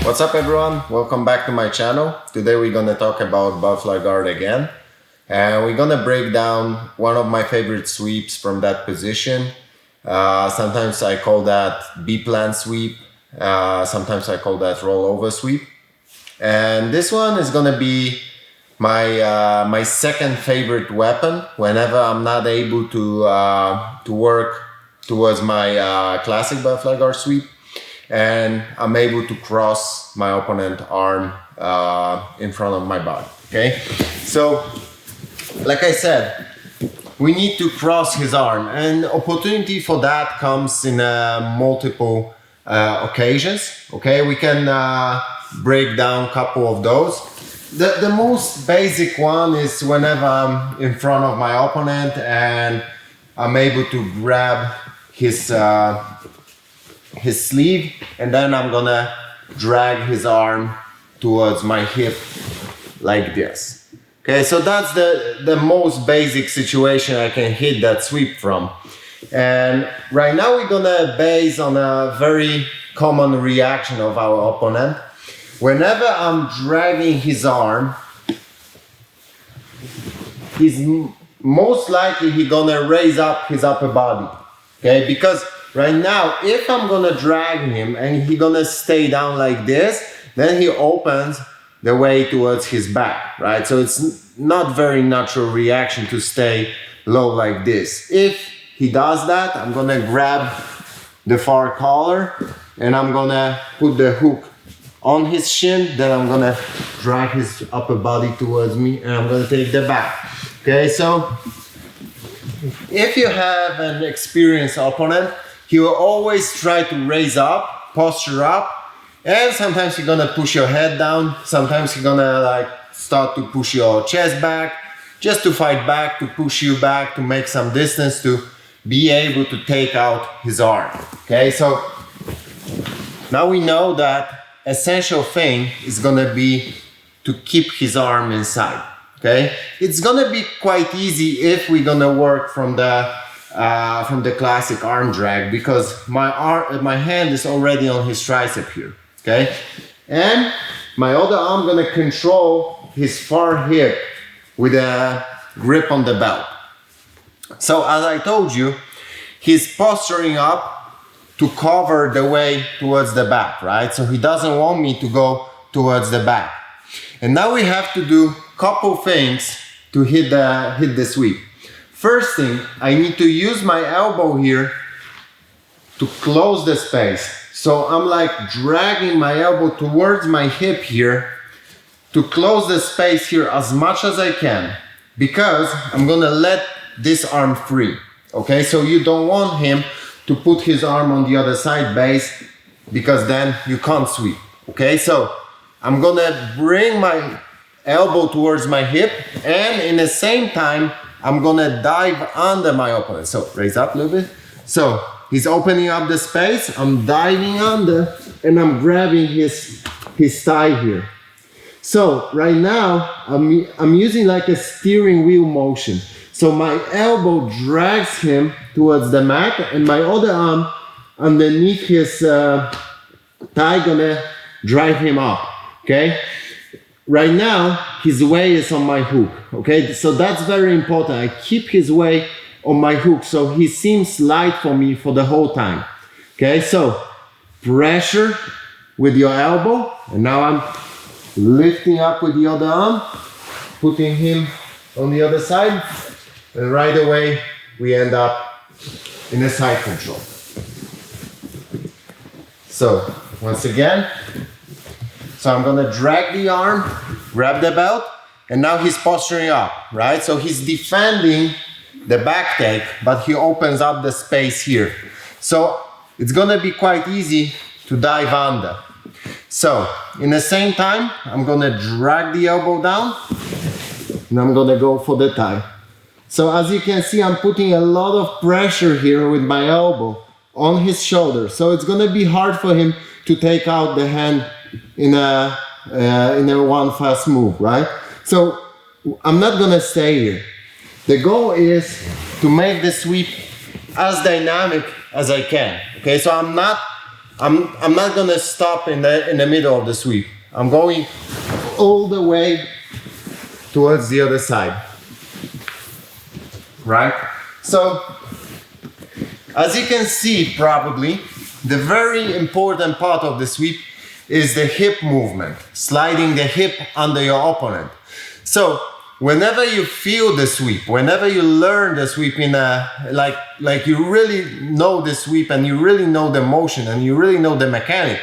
What's up everyone? Welcome back to my channel. Today we're gonna talk about butterfly guard again. And we're gonna break down one of my favorite sweeps from that position. Sometimes I call that B-plan sweep. Sometimes I call that rollover sweep. And this one is gonna be my second favorite weapon whenever I'm not able to work towards my classic butterfly guard sweep. And I'm able to cross my opponent's arm in front of my body, okay? So, like I said, we need to cross his arm, and opportunity for that comes in multiple occasions, okay? We can break down a couple of those. The most basic one is whenever I'm in front of my opponent and I'm able to grab his sleeve, and then I'm gonna drag his arm towards my hip like this. Okay, so that's the most basic situation I can hit that sweep from. And right now we're gonna base on a very common reaction of our opponent. Whenever I'm dragging his arm, he's most likely gonna raise up his upper body. Okay, because right now, if I'm gonna drag him and he's gonna stay down like this, then he opens the way towards his back, right? So it's not very natural reaction to stay low like this. If he does that, I'm gonna grab the far collar and I'm gonna put the hook on his shin, then I'm gonna drag his upper body towards me and I'm gonna take the back. Okay, so if you have an experienced opponent, he will always try to raise up, posture up, and sometimes you're gonna push your head down, sometimes you're gonna like start to push your chest back, just to fight back, to push you back, to make some distance, to be able to take out his arm. Okay, so now we know that essential thing is gonna be to keep his arm inside. Okay, it's gonna be quite easy if we're gonna work from the classic arm drag, because my hand is already on his tricep here. Okay, and my other arm gonna control his far hip with a grip on the belt. So as I told you, he's posturing up to cover the way towards the back, right? So he doesn't want me to go towards the back. And now we have to do couple things to hit the sweep. First thing, I need to use my elbow here to close the space. So I'm like dragging my elbow towards my hip here to close the space here as much as I can, because I'm gonna let this arm free. Okay, so you don't want him to put his arm on the other side base, because then you can't sweep. Okay, so I'm gonna bring my elbow towards my hip, and in the same time I'm gonna dive under my opponent. So raise up a little bit. So he's opening up the space, I'm diving under, and I'm grabbing his thigh here. So right now I'm using like a steering wheel motion. So my elbow drags him towards the mat, and my other arm underneath his thigh gonna drive him up. Okay, right now his weight is on my hook. Okay, so that's very important. I keep his weight on my hook, so he seems light for me for the whole time. Okay, so pressure with your elbow, and now I'm lifting up with the other arm, putting him on the other side, and right away we end up in a side control. So once again, so I'm gonna drag the arm, grab the belt, and now he's posturing up, right? So he's defending the back take, but he opens up the space here. So it's gonna be quite easy to dive under. So in the same time, I'm gonna drag the elbow down, and I'm gonna go for the tie. So as you can see, I'm putting a lot of pressure here with my elbow on his shoulder. So it's gonna be hard for him to take out the hand in a one fast move, right? So I'm not gonna stay here. The goal is to make the sweep as dynamic as I can. Okay, so I'm not I'm not gonna stop in the middle of the sweep. I'm going all the way towards the other side. Right? So, as you can see probably, the very important part of the sweep is the hip movement, sliding the hip under your opponent. So, whenever you feel the sweep, whenever you learn the sweep in a, like you really know the sweep and you really know the motion and you really know the mechanic,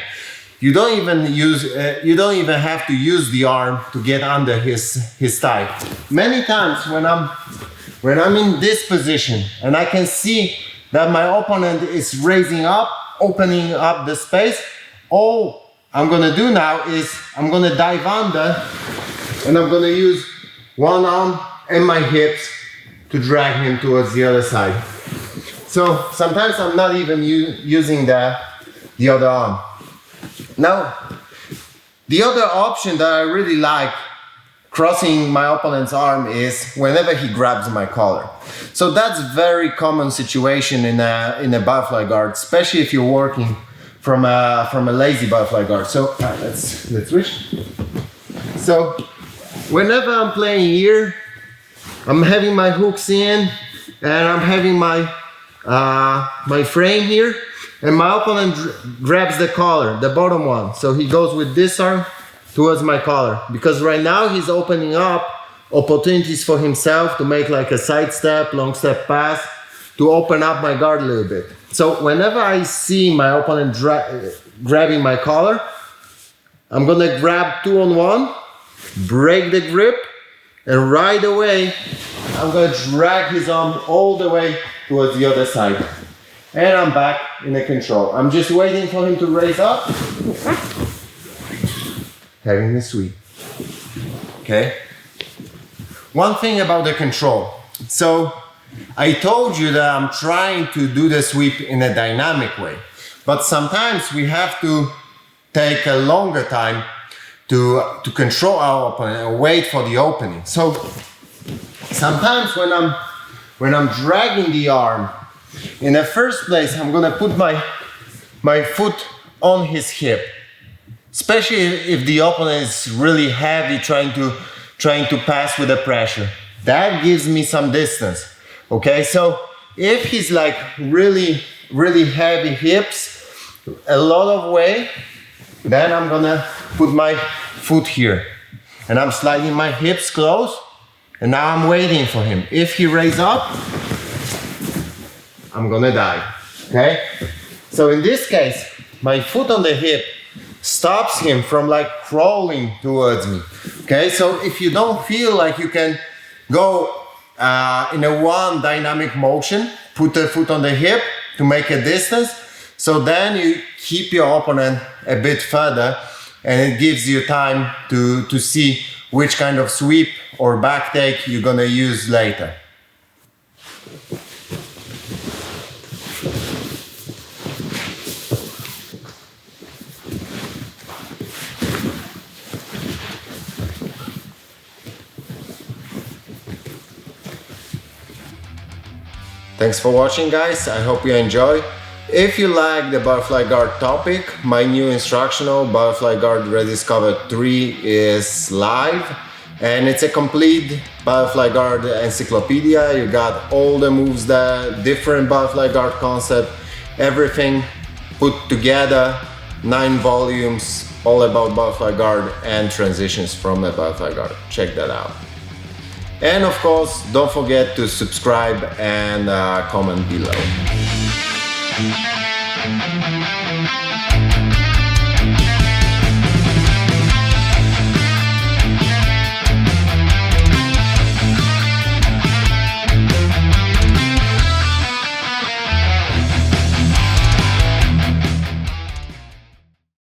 you don't even have to use the arm to get under his thigh. Many times when I'm in this position and I can see that my opponent is raising up, opening up the space, all I'm gonna do now is I'm gonna dive under and I'm gonna use one arm and my hips to drag him towards the other side. So sometimes I'm not even using the other arm. Now, the other option that I really like crossing my opponent's arm is whenever he grabs my collar. So that's very common situation in a butterfly guard, especially if you're working from a lazy butterfly guard. So let's switch. So whenever I'm playing here, I'm having my hooks in and I'm having my my frame here, and my opponent grabs the collar, the bottom one. So he goes with this arm towards my collar, because right now he's opening up opportunities for himself to make like a side step, long step pass, to open up my guard a little bit. So whenever I see my opponent grabbing my collar, I'm gonna grab 2-on-1, break the grip, and right away I'm gonna drag his arm all the way towards the other side. And I'm back in the control. I'm just waiting for him to raise up, having the sweep. Okay? One thing about the control. So I told you that I'm trying to do the sweep in a dynamic way, but sometimes we have to take a longer time to control our opponent and wait for the opening. So sometimes when I'm dragging the arm, in the first place I'm gonna put my foot on his hip, especially if the opponent is really heavy, trying to pass with the pressure. That gives me some distance. Okay, so if he's like really heavy hips, a lot of weight, then I'm gonna put my foot here and I'm sliding my hips close, and now I'm waiting for him. If he raises up, I'm gonna dive. Okay, so in this case my foot on the hip stops him from like crawling towards me. Okay, so if you don't feel like you can go in a one dynamic motion, put the foot on the hip to make a distance, so then you keep your opponent a bit further, and it gives you time to see which kind of sweep or back take you're gonna use later. Thanks for watching, guys. I hope you enjoy. If you like the butterfly guard topic, my new instructional Butterfly Guard Rediscovered 3 is live, and it's a complete butterfly guard encyclopedia. You got all the moves there, different butterfly guard concept, everything put together, 9 volumes, all about butterfly guard and transitions from a butterfly guard. Check that out. And of course, don't forget to subscribe and comment below.